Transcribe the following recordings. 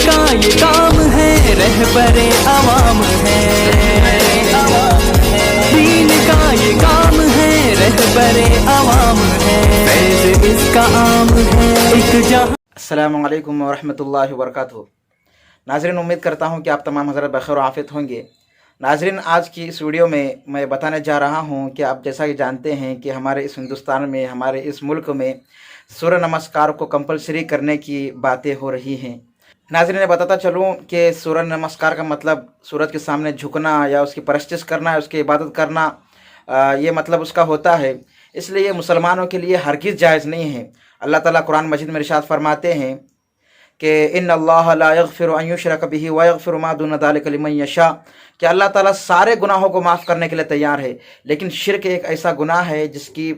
का ये काम है, रहबरे अवाम है। दीन का ये काम है, रहबरे अवाम है। फैज़ इसका आम है एक जहां। अस्सलामु अलैकुम वरहमतुल्लाहि वबरकातुहू। नाज़रीन, उम्मीद करता हूँ कि आप तमाम हज़रात बख़ैर आफ़ियत होंगे। नाज़रीन, आज की इस वीडियो में मैं बताने जा रहा हूँ कि आप जैसा कि जानते हैं कि हमारे इस हिंदुस्तान में, हमारे इस मुल्क में सूर्य नमस्कार को कंपलसरी करने की बातें हो रही हैं। नाज़रीन, मैं बताता चलूँ कि सूर्य नमस्कार का मतलब सूरज के सामने झुकना या उसकी परस्तिश करना, उसकी इबादत करना, ये मतलब उसका होता है। इसलिए मुसलमानों के लिए हरगिज़ जायज़ नहीं है। अल्लाह ताला कुरान मजीद में इरशाद फरमाते हैं कि इन्नल्लाह ला यग़फ़िरु अन युशरक बिही व यग़फ़िरु मा दून ज़ालिका लिमन यशा, कि अल्लाह ताला सारे गुनाहों को माफ़ करने के लिए तैयार है, लेकिन शिर्क एक ऐसा गुनाह है जिसकी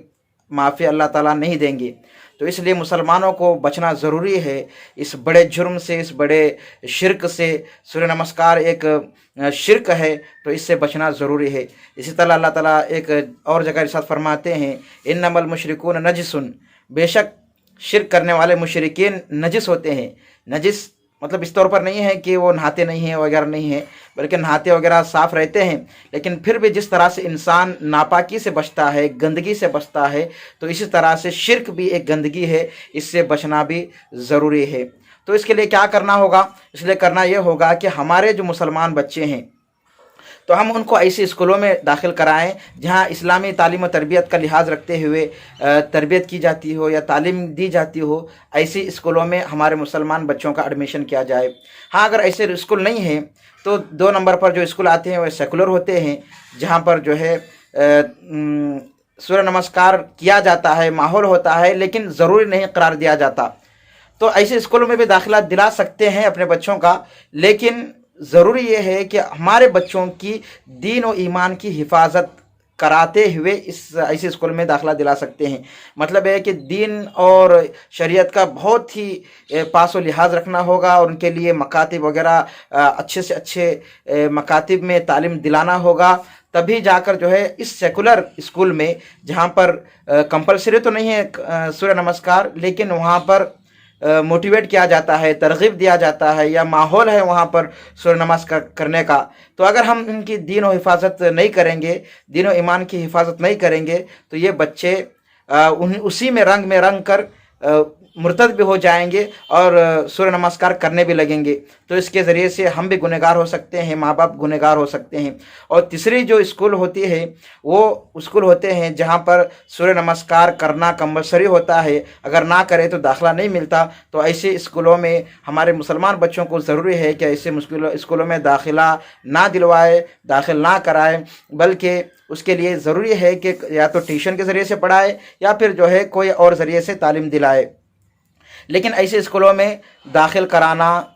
माफ़ी अल्लाह ताला नहीं देंगे। तो इसलिए मुसलमानों को बचना ज़रूरी है इस बड़े जुर्म से, इस बड़े शिर्क से। सूर्य नमस्कार एक शिर्क है, तो इससे बचना ज़रूरी है। इसी तरह अल्लाह ताला एक और जगह इरशाद फरमाते हैं, इन्नमल मुशरिकून नजिसुन, बेशक शिर्क करने वाले मुशरिकीन नजिस होते हैं। नजिस मतलब इस तौर पर नहीं है कि वो नहाते नहीं हैं वगैरह नहीं है, बल्कि नहाते वगैरह साफ़ रहते हैं, लेकिन फिर भी जिस तरह से इंसान नापाकी से बचता है, गंदगी से बचता है, तो इसी तरह से शिर्क भी एक गंदगी है, इससे बचना भी ज़रूरी है। तो इसके लिए क्या करना होगा? इसलिए करना ये होगा कि हमारे जो मुसलमान बच्चे हैं, तो हम उनको ऐसे स्कूलों में दाखिल कराएं जहां इस्लामी तालीम और तरबियत का लिहाज रखते हुए तरबियत की जाती हो या तालीम दी जाती हो। ऐसी स्कूलों में हमारे मुसलमान बच्चों का एडमिशन किया जाए। हाँ, अगर ऐसे स्कूल नहीं है तो 2 नंबर पर जो स्कूल आते हैं वह सेकुलर होते हैं, जहाँ पर जो है सूर्य नमस्कार किया जाता है, माहौल होता है, लेकिन ज़रूरी नहीं करार दिया जाता। तो ऐसे स्कूलों में भी दाखिला दिला सकते हैं अपने बच्चों का, लेकिन ज़रूरी ये है कि हमारे बच्चों की दीन और ईमान की हिफाजत कराते हुए इस ऐसे स्कूल में दाखिला दिला सकते हैं। मतलब है कि दीन और शरीयत का बहुत ही पास व लिहाज रखना होगा, और उनके लिए मकातिब वगैरह अच्छे से अच्छे मकातिब में तालीम दिलाना होगा। तभी जाकर जो है इस सेकुलर स्कूल में, जहाँ पर कंपलसरी तो नहीं है सूर्य नमस्कार, लेकिन वहाँ पर मोटिवेट किया जाता है, तरगीब दिया जाता है, या माहौल है वहाँ पर सूर्य नमस्कार करने का। तो अगर हम इनकी दीन और हिफाजत नहीं करेंगे, दीन और ईमान की हिफाजत नहीं करेंगे, तो ये बच्चे उसी में रंग कर मुर्तद भी हो जाएंगे और सूर्य नमस्कार करने भी लगेंगे। तो इसके ज़रिए से हम भी गुनहगार हो सकते हैं, माँ बाप गुनहगार हो सकते हैं। और तीसरी जो स्कूल होती है वो स्कूल होते हैं जहाँ पर सूर्य नमस्कार करना कंपलसरी होता है, अगर ना करे तो दाखिला नहीं मिलता। तो ऐसे स्कूलों में हमारे मुसलमान बच्चों को ज़रूरी है कि ऐसे स्कूलों में दाखिला ना दिलवाए, दाखिल ना कराए, बल्कि उसके लिए ज़रूरी है कि या तो ट्यूशन के ज़रिए से पढ़ाए या फिर जो है कोई और ज़रिए से तालीम दिलाए। लेकिन ऐसे स्कूलों में दाखिल कराना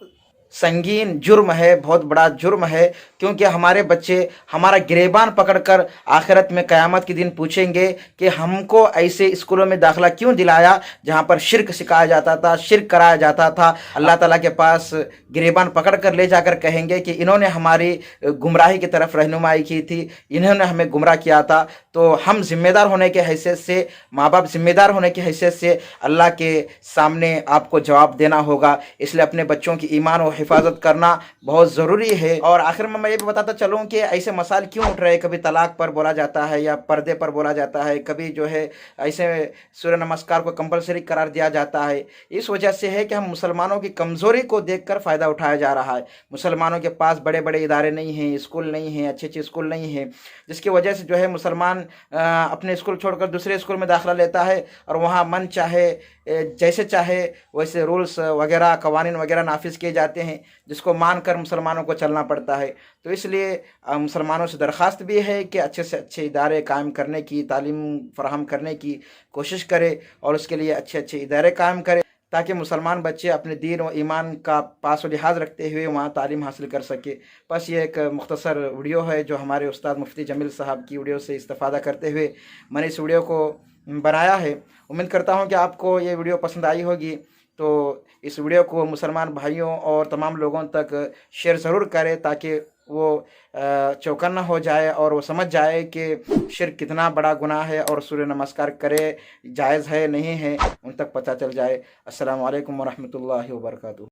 संगीन जुर्म है, बहुत बड़ा जुर्म है, क्योंकि हमारे बच्चे हमारा गिरेबान पकड़कर आखिरत में क़यामत के दिन पूछेंगे कि हमको ऐसे स्कूलों में दाखिला क्यों दिलाया जहाँ पर शिर्क सिखाया जाता था, शिर्क कराया जाता था। अल्लाह ताला के पास गिरेबान पकड़ कर ले जाकर कहेंगे कि इन्होंने हमारी गुमराही की तरफ रहनुमाई की थी, इन्होंने हमें गुमराह किया था। तो हम ज़िम्मेदार होने के हैसियत से, माँ बाप ज़िम्मेदार होने की हैसियत से अल्लाह के सामने आपको जवाब देना होगा। इसलिए अपने बच्चों की ईमान और हिफाजत करना बहुत ज़रूरी है। और आखिर में मैं ये भी बताता चलूँ कि ऐसे मसाइल क्यों उठ रहे हैं। कभी तलाक पर बोला जाता है या पर्दे पर बोला जाता है, कभी जो है ऐसे सूर्य नमस्कार को कंपलसरी करार दिया जाता है। इस वजह से है कि हम मुसलमानों की कमज़ोरी को देखकर फ़ायदा उठाया जा रहा है। मुसलमानों के पास बड़े बड़े इदारे नहीं हैं, स्कूल नहीं हैं, अच्छे अच्छे स्कूल नहीं हैं, जिसकी वजह से जो है मुसलमान अपने स्कूल छोड़कर दूसरे स्कूल में दाखिला लेता है और वहाँ मन चाहे जैसे चाहे वैसे रूल्स वगैरह, कवानीन वगैरह नाफिज किए जाते हैं, जिसको मानकर मुसलमानों को चलना पड़ता है। तो इसलिए मुसलमानों से दरख्वास्त भी है कि अच्छे से अच्छे इदारे कायम करने की, तालीम फराहम करने की कोशिश करे, और उसके लिए अच्छे अच्छे इदारे कायम करे, ताकि मुसलमान बच्चे अपने दीन और ईमान का पास व लिहाज रखते हुए वहाँ तालीम हासिल कर सके। बस ये एक मुख्तसर वीडियो है जो हमारे उस्ताद मुफ्ती जमील साहब की वीडियो से इस्तिफ़ादा करते हुए मैंने इस वीडियो को बनाया है। उम्मीद करता हूँ कि आपको ये वीडियो पसंद आई होगी। तो इस वीडियो को मुसलमान भाइयों और तमाम लोगों तक शेयर ज़रूर करें, ताकि वो चौकन्ना हो जाए और वो समझ जाए कि शिर्क कितना बड़ा गुनाह है और सूर्य नमस्कार करे जायज़ है नहीं है, उन तक पता चल जाए। अस्सलामु अलैकुम वरहमतुल्लाहि वबरकातुहू।